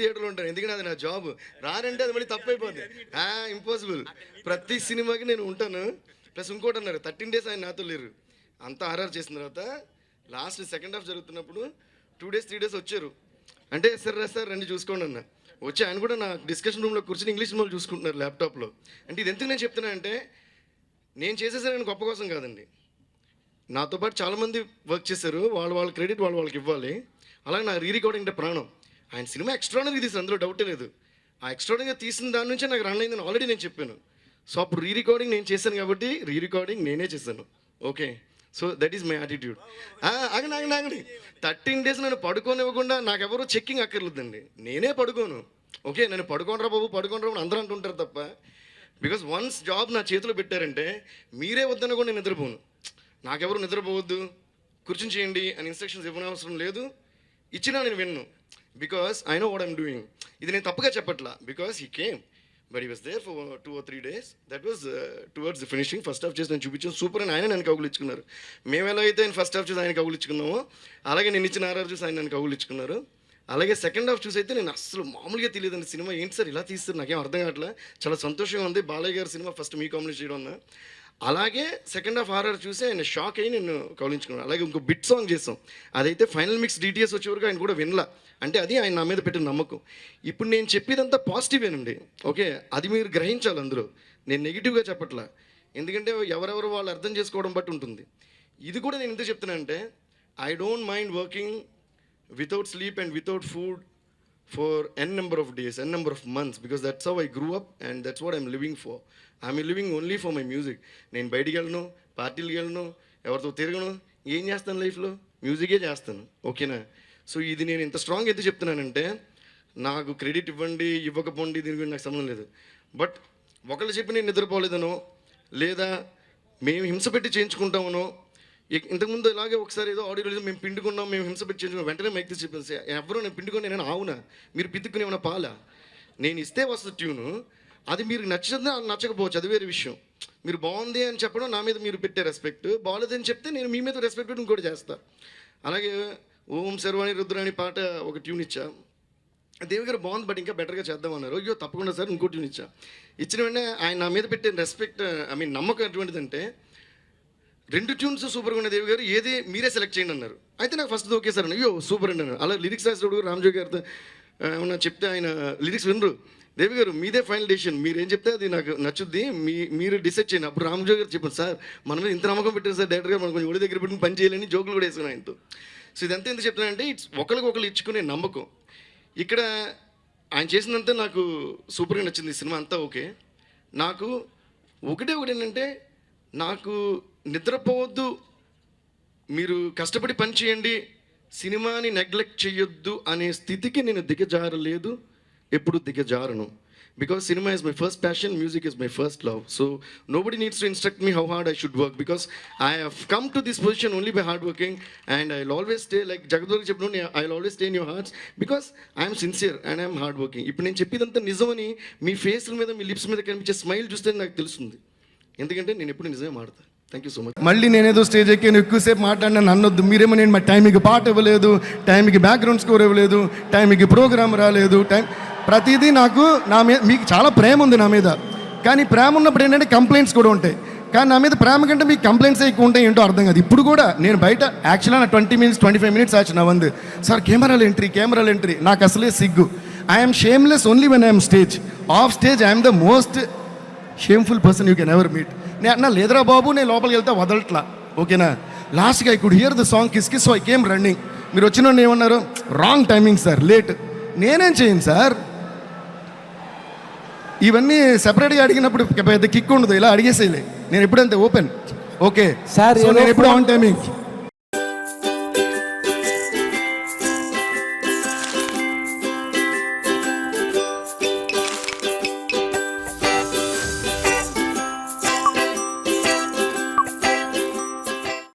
థియేటర్లో ఉంటాను, ఎందుకంటే అది నా జాబ్. రానంటే అది మళ్ళీ తప్పైపోద్ది. ఇంపాసిబుల్. ప్రతి సినిమాకి నేను ఉంటాను. ప్లస్ ఇంకోటి అన్నారు, 13 days ఆయన నాతో లేరు. అంతా ఆర్ఆర్ చేసిన తర్వాత లాస్ట్ సెకండ్ హాఫ్ జరుగుతున్నప్పుడు 2 days 3 days వచ్చారు. అంటే సార్ రండి చూసుకోండి అన్న. వచ్చి ఆయన కూడా నా డిస్కషన్ రూమ్లో కూర్చొని ఇంగ్లీష్ సినిమాలు చూసుకుంటున్నారు ల్యాప్టాప్లో. అంటే ఇది ఎందుకు నేను చెప్తున్నా అంటే, నేను చేసేసాను గొప్ప కోసం కాదండి. నాతో పాటు చాలామంది వర్క్ చేశారు, వాళ్ళ క్రెడిట్ వాళ్ళకి ఇవ్వాలి. అలాగే నా రీరికార్డింగ్ అంటే ప్రాణం. ఆయన సినిమా ఎక్స్ట్రాడనరీ తీసారు, అందులో డౌటే లేదు. ఆ ఎక్స్ట్రాడనరీగా తీసిన దాని నుంచే నాకు రన్ అయిందని ఆల్రెడీ నేను చెప్పాను. సో అప్పుడు రీరికార్డింగ్ నేను చేశాను కాబట్టి రీరికార్డింగ్ నేనే చేశాను. Okay, so that is my attitude. ఆగండి 13 days నన్ను పడుకోనివ్వకుండా నాకెవరో చెక్కింగ్ అక్కర్లేదండి. నేనే పడుకోను. ఓకే, నేను పడుకోనరా బాబు అని అందరూ అంటుంటారు తప్ప, బికాస్ వన్స్ జాబ్ నా చేతిలో పెట్టారంటే మీరే వద్దన్న కూడా నేను నిద్రపోను. నాకెవరు నిద్రపోవద్దు, కూర్చుని చేయండి అని ఇన్స్ట్రక్షన్స్ ఇవ్వనవసరం లేదు. ఇచ్చినా నేను విన్ను, because I know what I'm doing. ఇది నేను తప్పుగా చెప్పట్లా, because he came but he was there for 2 or 3 days. That was towards the finishing. First half చేసి నేను చూపించాను, సూపర్ అని ఆయన నన్ను కౌగులు ఇచ్చుకున్నారు. మేము ఎలా అయితే ఆయన ఫస్ట్ హాఫ్ చూసి ఆయన కౌగులు ఇచ్చుకున్నామో, అలాగే నేను ఇచ్చిన ఆర్ఆర్ చూసి ఆయన నన్ను కౌగులు ఇచ్చుకున్నారు. అలాగే సెకండ్ హాఫ్ చూసి అయితే నేను అసలు మామూలుగా తెలియదండి. సినిమా ఏంటి సార్ ఇలా తీస్తారు, నాకేం అర్థం కావట్లే. చాలా సంతోషంగా ఉంది. బాలయ్య గారి సినిమా ఫస్ట్ మీ కాంబినేషన్ చేయడం అన్న. అలాగే సెకండ్ హాఫ్ ఆర్ఆర్ చూసి ఆయన షాక్ అయ్యి నేను కౌలించుకున్నాను. అలాగే ఇంకో బిట్ సాంగ్ చేసాం, అదైతే ఫైనల్ మిక్స్ డిటిఎస్ వచ్చే వరకు ఆయన కూడా వినలా. అంటే అది ఆయన నా మీద పెట్టిన నమ్మకం. ఇప్పుడు నేను చెప్పేదంతా పాజిటివేనండి. ఓకే, అది మీరు గ్రహించాలి. అందులో నేను నెగిటివ్గా చెప్పట్లా, ఎందుకంటే ఎవరెవరు వాళ్ళు అర్థం చేసుకోవడం బట్టి ఉంటుంది. ఇది కూడా నేను ఎందుకు చెప్తున్నానంటే, I don't mind working without sleep and without food for n number of days, n number of months, because that's how I grew up and that's what I'm living for. I'm living only for my music. నేను బయటికి వెళ్ళను, పార్టీలకు వెళ్ళను, ఎవరితో తిరగను, ఏం చేస్తాను లైఫ్లో, మ్యూజికే చేస్తాను. ఓకేనా? సో ఇది నేను ఇంత స్ట్రాంగ్ అయితే చెప్తున్నానంటే, నాకు క్రెడిట్ ఇవ్వండి ఇవ్వకపోండి దీని గురించి నాకు సంబంధం లేదు. బట్ ఒకళ్ళు చెప్పి నేను నిద్రపోలేదనో, లేదా మేము హింస పెట్టి చేయించుకుంటామనో, ఇంతకుముందు ఇలాగే ఒకసారి ఏదో ఆడియో మేము పిండుకున్నాం, మేము హింస పెట్టి చేయించుకున్నాం, వెంటనే మైక్ తీసి చెప్పేసి ఎవరు నేను పిండుకొని నేను ఆవునా, మీరు పిత్తుకుని ఏమైనా పాలా, నేను ఇస్తే వస్తుంది ట్యూను, అది మీరు నచ్చిందా నచ్చకపోవచ్చు, అది వేరే విషయం. మీరు బాగుంది అని చెప్పడం నా మీద మీరు పెట్టే రెస్పెక్ట్, బాగోలేదని చెప్తే నేను మీ మీద రెస్పెక్ట్ పెట్టి ఇంకోటి చేస్తాను. అలాగే ఓం శర్వాణి రుద్రాణి పాట ఒక ట్యూన్ ఇచ్చా, దేవి గారు బాగుంది బట్ ఇంకా బెటర్గా చేద్దామన్నారు. అయ్యో తప్పకుండా సార్ ఇంకో ట్యూన్ ఇచ్చిన వెంటనే ఆయన నా మీద పెట్టే రెస్పెక్ట్, నమ్మకం ఎటువంటిదంటే, 2 tunes సూపర్గా ఉన్న దేవి గారు, ఏది మీరే సెలెక్ట్ చేయండి అన్నారు. అయితే నాకు ఫస్ట్ ఓకే సార్ అయ్యో సూపర్ అండి అన్నారు. అలా లిరిక్స్ రాసేటప్పుడు రామ్జోగి గారితో ఏమన్నా చెప్తే ఆయన లిరిక్స్ వినరు. దేవి గారు మీదే ఫైనల్ డెసిషన్, మీరు ఏం చెప్తే అది నాకు నచ్చుద్ది, మీరు డిసైడ్ చేయండి. అప్పుడు రామ్జోగి గారు చెప్పారు, సార్ మన మీద ఇంత నమ్మకం పెట్టారు సార్ డైరెక్టర్ గారు, మనం కొంచెం ఒడి దగ్గర పెట్టి పని చేయాలని జోకులు కూడా వేసుకున్నాను ఆయనతో. సో ఇదంతా ఎందుకు చెప్తున్నానంటే, ఇట్స్ ఒకరికి ఇచ్చుకునే నమ్మకం. ఇక్కడ ఆయన చేసినంత నాకు సూపర్గా నచ్చింది. ఈ సినిమా అంతా ఓకే. నాకు ఒకటి ఏంటంటే, నాకు నిద్రపోవద్దు, మీరు కష్టపడి పని చేయండి, సినిమాని నెగ్లెక్ట్ చేయొద్దు అనే స్థితికి నేను దిగజారలేదు, ఎప్పుడు దిగజారను. Because cinema is my first passion, music is my first love. So nobody needs to instruct me how hard I should work, because I have come to this position only by hard working and I will always stay, like జగద్వారికి చెప్పిన, I will always stay in your hearts because I'm sincere and I'm hard working. ఇప్పుడు నేను చెప్పేదంతా నిజమని మీ ఫేస్ల మీద, మీ lips మీద కనిపించే smile చూస్తే నాకు తెలుస్తుంది, ఎందుకంటే నేను ఎప్పుడు నిజమే మాడతాను. Thank you so much. మళ్ళీ నేనేదో స్టేజ్ ఎక్కి ఎక్కువసేపు మాట్లాడినా నన్నొద్దు. మీరేమో నేను మా టైంకి పాట ఇవ్వలేదు, టైంకి బ్యాక్గ్రౌండ్ స్కోర్ ఇవ్వలేదు, టైంకి ప్రోగ్రామ్ రాలేదు, ప్రతిదీ నాకు నా మీద మీకు చాలా ప్రేమ ఉంది నా మీద. కానీ ప్రేమ ఉన్నప్పుడు ఏంటంటే కంప్లైంట్స్ కూడా ఉంటాయి. కానీ నా మీద ప్రేమ కంటే మీకు కంప్లైంట్స్ ఎక్కువ ఉంటాయి, ఏంటో అర్థం కాదు. ఇప్పుడు కూడా నేను బయట యాక్చువల్గా నా 20 minutes 25 minutes ఆచి నా వంది సార్ కెమెరాలు ఎంట్రీ, నాకు అసలే సిగ్గు. I'm shameless only when I'm stage. Of stage I'm the most shameful person you can ever meet. నేను అన్నా లేదురా బాబు, నేను లోపలికి వెళ్తే వదలట్లా. ఓకేనా? లాస్ట్గా I could hear the song kiss kiss, so I came running. మీరు వచ్చిన ఏమన్నారు, రాంగ్ టైమింగ్ సార్, లేట్. నేనేం చేయను సార్, ఇవన్నీ సెపరేట్గా అడిగినప్పుడు పెద్ద కిక్ ఉండదు, ఇలా అడిగేసేయలే. నేను ఎప్పుడంతే ఓపెన్. ఓకే సార్, నేను ఎప్పుడు ఆన్ టైమింగ్.